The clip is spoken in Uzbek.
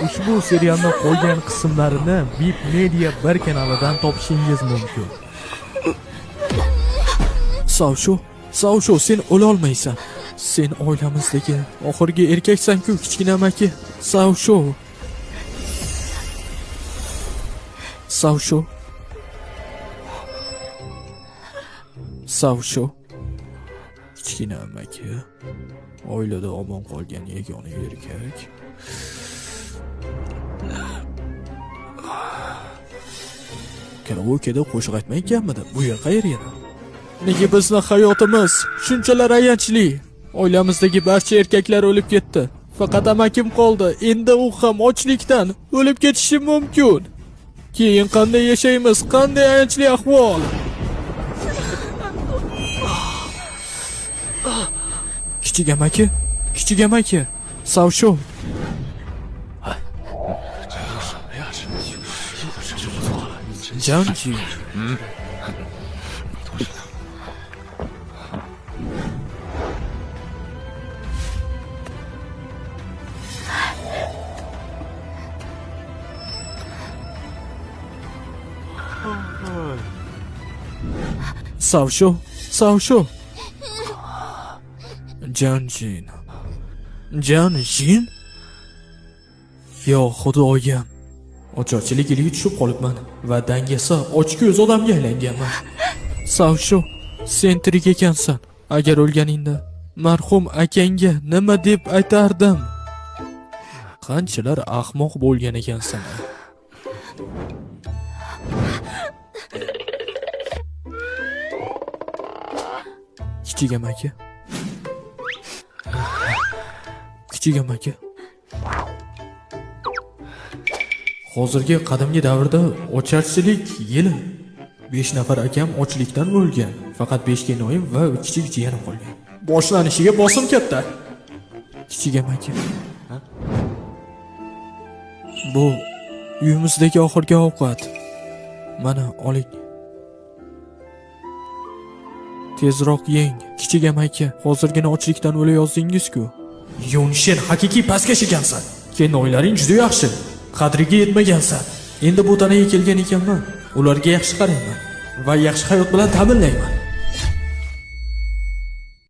ushbu serialning qolgan qismlarini VIP Media 1 kanalidan topishingiz mumkin. Savsho, sen o'la olmaysan. Sen oilamizdagi oxirgi erkaksan-ku, kichkina amaki. Savsho. Kichkina amaki. Oilada omon qolgan yagona erkak. Karaokeda qo'shiq aytmayotganmidi? Bu yer qayerga? Nega bizning hayotimiz shunchalar ayanchli? Oilamizdagi barcha erkaklar o'lib ketdi. Faqat amakim qoldi. Endi u ham ochlikdan o'lib ketishi mumkin. Keyin qanday yashaymiz? Qanday ayanchli ahvol? Kichik amaki. Savsho. Janji. Savsho. Janjin? Yo xudoyim. Ocharchilik iliga tushib qolibman va dangasa ochko'z odamga aylanganman. Savsho, sen tirik ekansan. Agar o'lganingda marhum akangga nima deb aytardim? Qanchalar ahmoq bo'lgan ekansan. Kichik amaki. Hozirgi qadimgi davrda ocharchilik yili 5 nafar akam ochlikdan o'lgan. Faqat 5 kinoyim va kichik jiyanim qolgan. Boshlanishiga bosim katta. Kichik amaki. Bu uyimizdagi oxirgi ovqat. Mana oling. Tezroq yeng. Kichik amaki, hozirgina ochlikdan o'layozdingiz-ku. Yunshen haqiqiy pastkash ekansan. Kinoylaring juda yaxshi. Qadriga yetmagansan. Endi bu tanaga kelgan ekanman. Ularga yaxshi qarayman va yaxshi hayot bilan ta'minlayman.